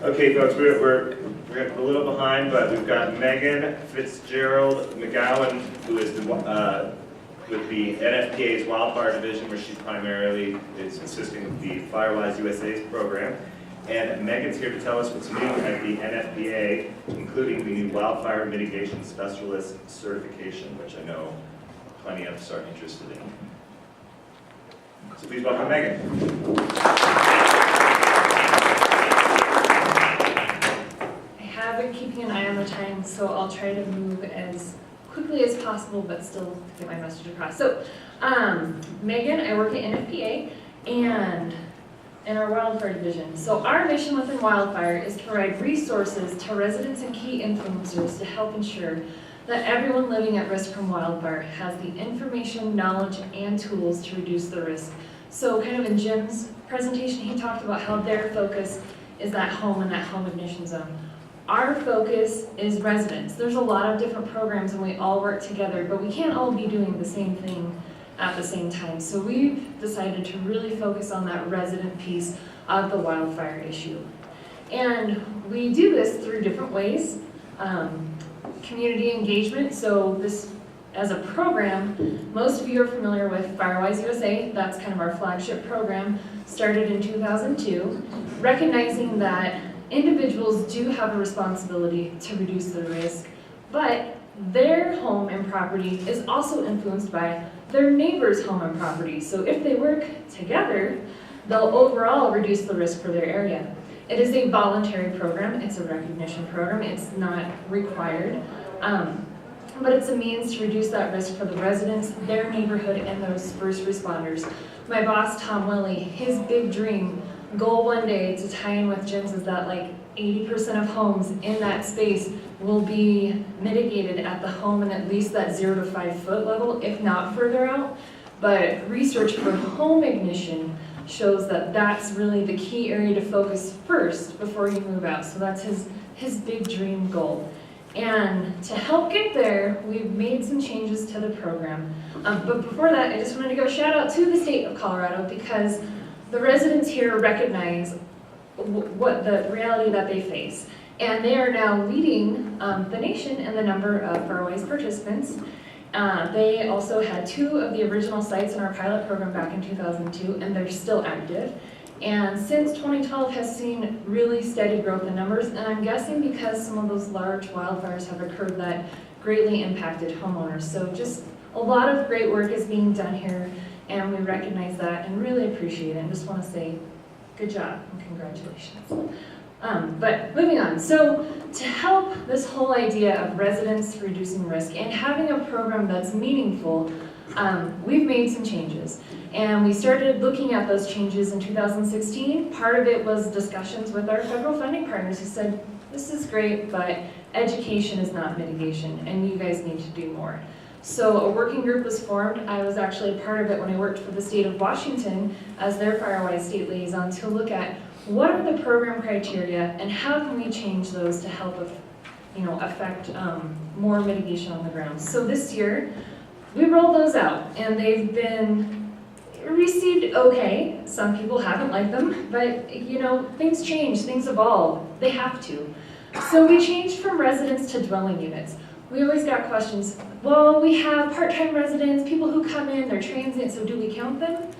Okay, folks, we're a little behind, but we've got Megan Fitzgerald-McGowan, who is with the NFPA's Wildfire Division, where she primarily is assisting with the FireWise USA's program. And Megan's here to tell us what's new at the NFPA, including the new Wildfire Mitigation Specialist certification, which I know plenty of us are interested in. So please welcome Megan. I have been keeping an eye on the time, so I'll try to move as quickly as possible, but still get my message across. So, Megan, I work at NFPA and in our Wildfire Division. So our mission within Wildfire is to provide resources to residents and key influencers to help ensure that everyone living at risk from wildfire has the information, knowledge, and tools to reduce the risk. So kind of in Jim's presentation, he talked about how their focus is that home and that home ignition zone. Our focus is residents. There's a lot of different programs and we all work together, but we can't all be doing the same thing at the same time. So we've decided to really focus on that resident piece of the wildfire issue. And we do this through different ways. Community engagement, so this as a program, most of you are familiar with FireWise USA. That's kind of our flagship program, started in 2002, recognizing that individuals do have a responsibility to reduce the risk, but their home and property is also influenced by their neighbor's home and property. So if they work together, they'll overall reduce the risk for their area. It is a voluntary program, it's a recognition program, it's not required, but it's a means to reduce that risk for the residents, their neighborhood, and those first responders. My boss, Tom Willie, his big dream, goal one day to tie in with Jim's is that like 80% of homes in that space will be mitigated at the home and at least that 0 to 5 foot level, if not further out. But research for home ignition shows that that's really the key area to focus first before you move out. So that's his big dream goal. And to help get there, we've made some changes to the program. But before that, I just wanted to go shout out to the state of Colorado because the residents here recognize what the reality that they face. And they are now leading the nation in the number of FireWise participants. They also had 2 of the original sites in our pilot program back in 2002, and they're still active. And since 2012 has seen really steady growth in numbers, and I'm guessing because some of those large wildfires have occurred that greatly impacted homeowners. So just a lot of great work is being done here, and we recognize that and really appreciate it. And just want to say good job and congratulations. But moving on, so to help this whole idea of residents reducing risk and having a program that's meaningful, we've made some changes. And we started looking at those changes in 2016. Part of it was discussions with our federal funding partners who said, this is great, but education is not mitigation, and you guys need to do more. So a working group was formed. I was actually a part of it when I worked for the state of Washington as their FireWise state liaison to look at what are the program criteria and how can we change those to help affect more mitigation on the ground. So this year, we rolled those out and they've been received okay. Some people haven't liked them, but things change, things evolve. They have to. So we changed from residents to dwelling units. We always got questions, well, we have part-time residents, people who come in, they're transient, so do we count them?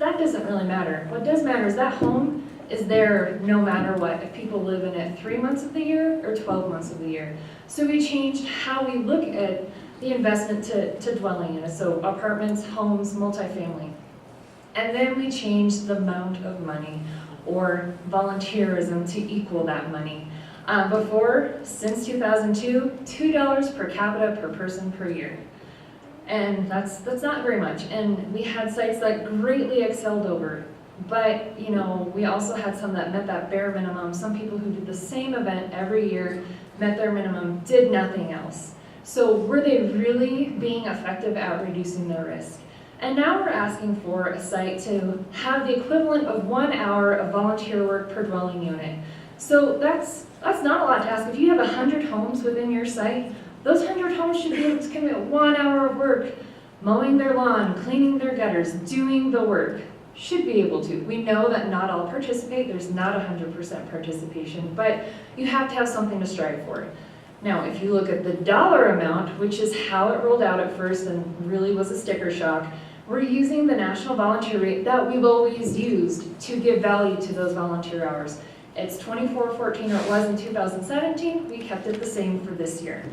That doesn't really matter. What does matter is that home is there no matter what, if people live in it 3 months of the year or 12 months of the year. So we changed how we look at the investment to dwelling units, so apartments, homes, multifamily. And then we changed the amount of money or volunteerism to equal that money. Before, since 2002, $2 per capita per person per year. And that's not very much. And we had sites that greatly excelled over. But, we also had some that met that bare minimum. Some people who did the same event every year, met their minimum, did nothing else. So were they really being effective at reducing their risk? And now we're asking for a site to have the equivalent of 1 hour of volunteer work per dwelling unit. So that's not a lot to ask. If you have 100 homes within your site, those 100 homes should be able to commit 1 hour of work, mowing their lawn, cleaning their gutters, doing the work. should be able to. We know that not all participate, there's not 100% participation, but you have to have something to strive for. Now, if you look at the dollar amount, which is how it rolled out at first and really was a sticker shock, we're using the national volunteer rate that we've always used to give value to those volunteer hours. It's $24.14, or it was in 2017, we kept it the same for this year.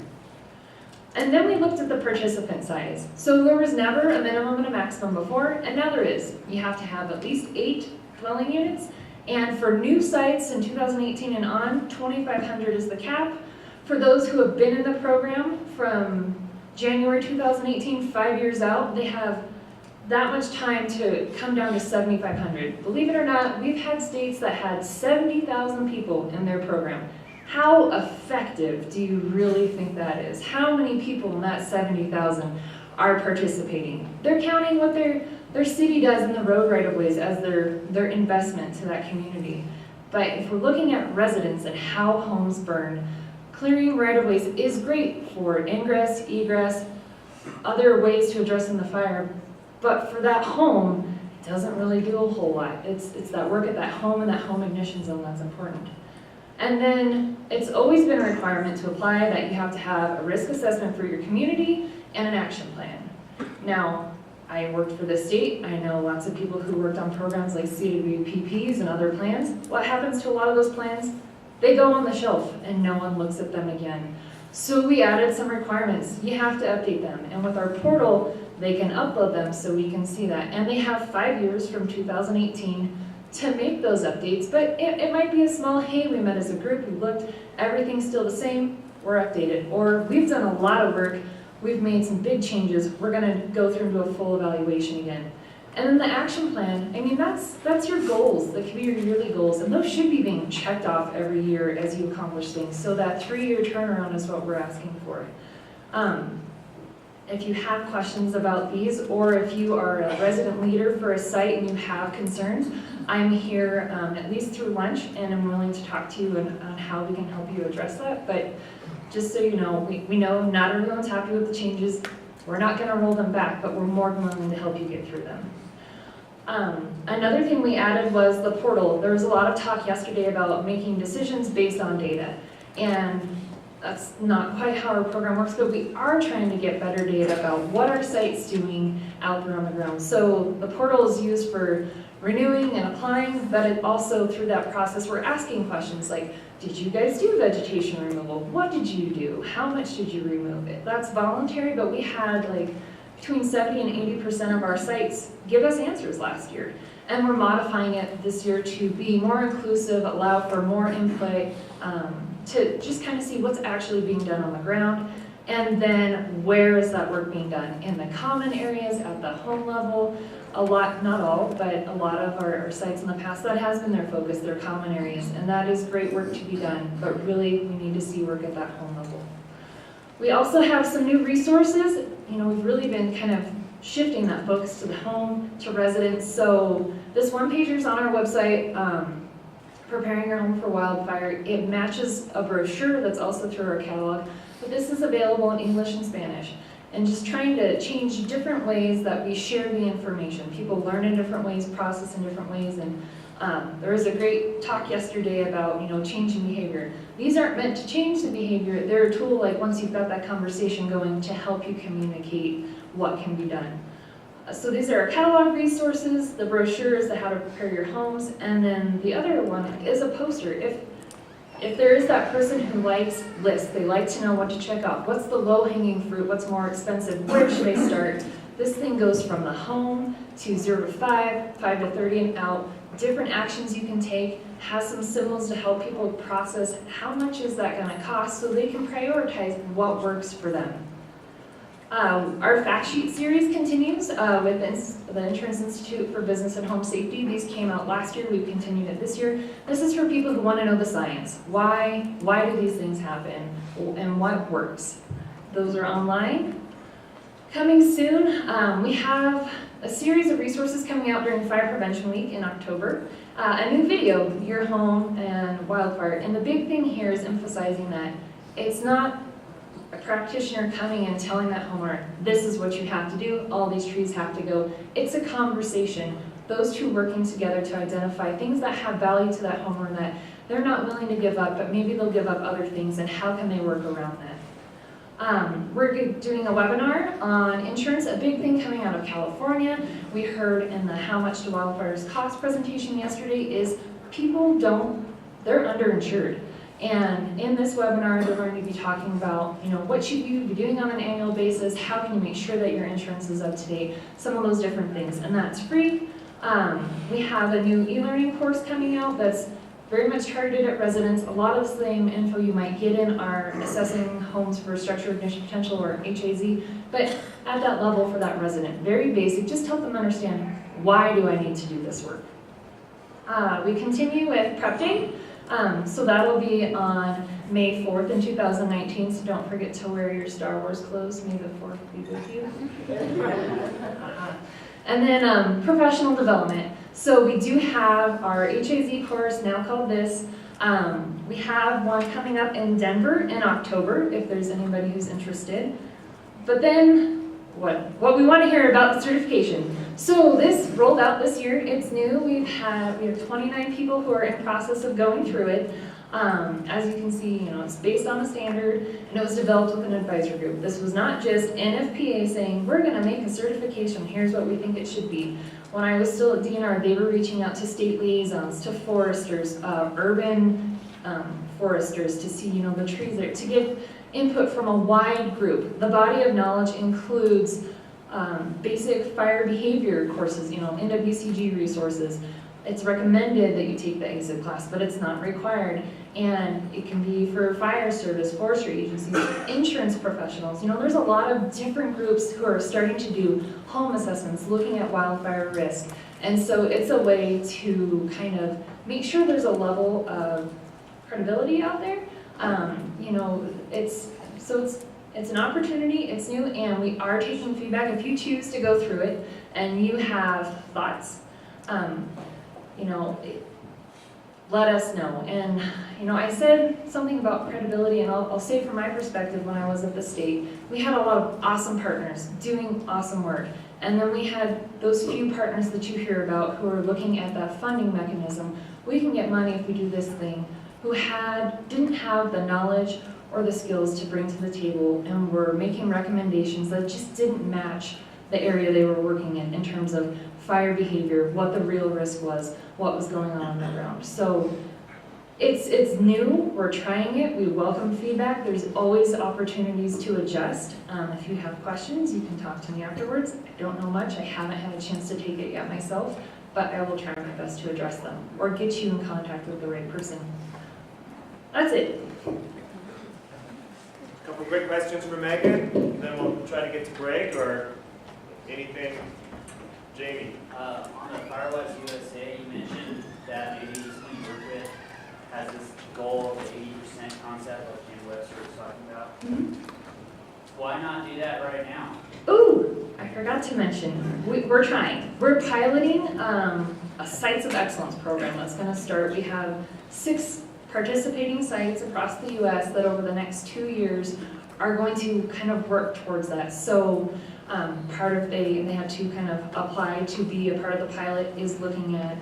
And then we looked at the participant size. So there was never a minimum and a maximum before, and now there is. You have to have at least 8 dwelling units, and for new sites in 2018 and on, 2,500 is the cap. For those who have been in the program from January 2018, 5 years out, they have that much time to come down to 7,500. Believe it or not, we've had states that had 70,000 people in their program. How effective do you really think that is? How many people in that 70,000 are participating? They're counting what their city does in the road right-of-ways as their investment to that community. But if we're looking at residents and how homes burn, clearing right-of-ways is great for ingress, egress, other ways to addressing the fire. But for that home, it doesn't really do a whole lot. It's that work at that home and that home ignition zone that's important. And then it's always been a requirement to apply that you have to have a risk assessment for your community and an action plan. Now, I worked for the state. I know lots of people who worked on programs like CWPPs and other plans. What happens to a lot of those plans? They go on the shelf and no one looks at them again. So we added some requirements. You have to update them. And with our portal, they can upload them so we can see that. And they have 5 years from 2018 to make those updates, but it might be a small, hey, we met as a group, we looked, everything's still the same, we're updated. Or we've done a lot of work, we've made some big changes, we're gonna go through into a full evaluation again. And then the action plan, I mean, that's your goals, that can be your yearly goals, and those should be being checked off every year as you accomplish things. So that 3-year turnaround is what we're asking for. If you have questions about these, or if you are a resident leader for a site and you have concerns, I'm here at least through lunch, and I'm willing to talk to you on how we can help you address that. But just so you know, we know not everyone's happy with the changes. We're not going to roll them back, but we're more than willing to help you get through them. Another thing we added was the portal. There was a lot of talk yesterday about making decisions based on data, and that's not quite how our program works, but we are trying to get better data about what our site's doing out there on the ground. So the portal is used for renewing and applying, but it also through that process we're asking questions like, did you guys do vegetation removal? What did you do? How much did you remove it? That's voluntary, but we had like between 70 and 80% of our sites give us answers last year. And we're modifying it this year to be more inclusive, allow for more input, to just kind of see what's actually being done on the ground, and then where is that work being done? In the common areas, at the home level, a lot, not all, but a lot of our sites in the past, that has been their focus, their common areas, and that is great work to be done, but really we need to see work at that home level. We also have some new resources. You know, we've really been kind of shifting that focus to the home, to residents, so this one-pager is on our website, Preparing Your Home for Wildfire. It matches a brochure that's also through our catalog, but this is available in English and Spanish. And just trying to change different ways that we share the information. People learn in different ways, process in different ways, and there was a great talk yesterday about, you know, changing behavior. These aren't meant to change the behavior. They're a tool, like once you've got that conversation going, to help you communicate what can be done. So these are our catalog resources, the brochures, the how to prepare your homes, and then the other one is a poster. If there is that person who likes lists, they like to know what to check off. What's the low-hanging fruit? What's more expensive? Where should I start? This thing goes from the home to 0 to 5, 5 to 30 and out. Different actions you can take, has some symbols to help people process how much is that going to cost so they can prioritize what works for them. Our fact sheet series continues with the Insurance Institute for Business and Home Safety. These came out last year, we've continued it this year. This is for people who want to know the science. Why do these things happen and what works? Those are online. Coming soon, we have a series of resources coming out during Fire Prevention Week in October. A new video, Your Home and Wildfire. And the big thing here is emphasizing that it's not a practitioner coming and telling that homeowner, this is what you have to do, all these trees have to go. It's a conversation. those two working together to identify things that have value to that homeowner that they're not willing to give up, but maybe they'll give up other things, and how can they work around that. We're doing a webinar on insurance, a big thing coming out of California. We heard in the How Much Do Wildfires Cost presentation yesterday is people they're underinsured. And in this webinar, they're going to be talking about, what should you be doing on an annual basis? How can you make sure that your insurance is up to date? Some of those different things, and that's free. We have a new e-learning course coming out that's very much targeted at residents. A lot of the same info you might get in our Assessing Homes for Structural Ignition Potential, or HAZ, but at that level for that resident. Very basic, just help them understand, why do I need to do this work? We continue with Prep Day. So that'll be on May 4th in 2019, so don't forget to wear your Star Wars clothes. May the 4th be with you. And then professional development. So we do have our HAZ course, now called this. We have one coming up in Denver in October, if there's anybody who's interested. But then, what we want to hear about the certification. So this rolled out this year, it's new. We have 29 people who are in process of going through it. As you can see, it's based on a standard, and it was developed with an advisory group. This was not just NFPA saying, we're going to make a certification, here's what we think it should be. When I was still at DNR, they were reaching out to state liaisons, to foresters, urban foresters, to see the trees there, to give input from a wide group. The body of knowledge includes basic fire behavior courses, NWCG resources. It's recommended that you take the ASIP class, but it's not required. And it can be for fire service, forestry agencies, insurance professionals. There's a lot of different groups who are starting to do home assessments, looking at wildfire risk. And so it's a way to kind of make sure there's a level of credibility out there. It's an opportunity, it's new, and we are taking feedback. If you choose to go through it and you have thoughts, let us know. And, I said something about credibility, and I'll say from my perspective, when I was at the state, we had a lot of awesome partners doing awesome work. And then we had those few partners that you hear about who are looking at that funding mechanism. We can get money if we do this thing, who didn't have the knowledge or the skills to bring to the table, and were making recommendations that just didn't match the area they were working in terms of fire behavior, what the real risk was, what was going on the ground. So it's new, we're trying it, we welcome feedback. There's always opportunities to adjust. If you have questions, you can talk to me afterwards. I don't know much, I haven't had a chance to take it yet myself, but I will try my best to address them or get you in contact with the right person. That's it. A couple quick questions for Megan, then we'll try to get to break, or anything. Jamie? On the Firewatch USA, you mentioned that maybe someone you work with has this goal of the 80% concept like Ken Webster was talking about. Mm-hmm. Why not do that right now? Ooh, I forgot to mention, we're trying. We're piloting a Sites of Excellence program that's going to start. We have 6 participating sites across the U.S. that over the next 2 years are going to kind of work towards that. So they have to kind of apply to be a part of the pilot is looking at,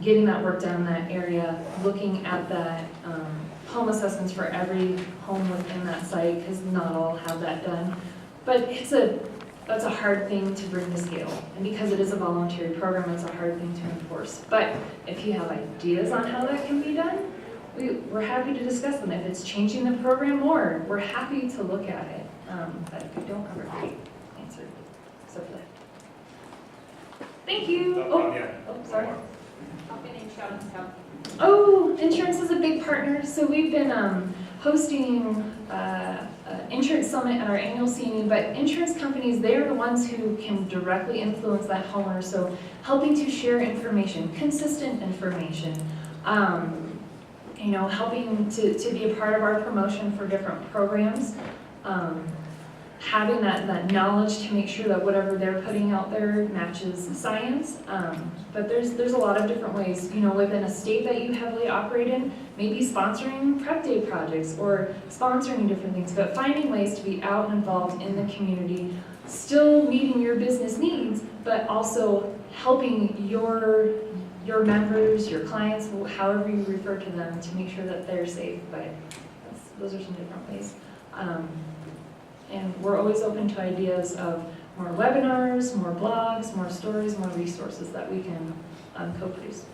getting that work done in that area, looking at that home assessments for every home within that site, because not all have that done. But that's a hard thing to bring to scale. And because it is a voluntary program, it's a hard thing to enforce. But if you have ideas on how that can be done, we're happy to discuss them. If it's changing the program more, we're happy to look at it. But if you don't, I'm afraid to answer. So for that. Thank you. Sorry. Oh, insurance is a big partner. So we've been hosting insurance summit at our annual CNE, but insurance companies, they are the ones who can directly influence that homeowner. So helping to share information, consistent information, helping to be a part of our promotion for different programs, having that knowledge to make sure that whatever they're putting out there matches science. But there's a lot of different ways, within a state that you heavily operate in, maybe sponsoring prep day projects or sponsoring different things, but finding ways to be out and involved in the community still meeting your business needs, but also helping your members, your clients, however you refer to them, to make sure that they're safe. But those are some different ways. And we're always open to ideas of more webinars, more blogs, more stories, more resources that we can co-produce.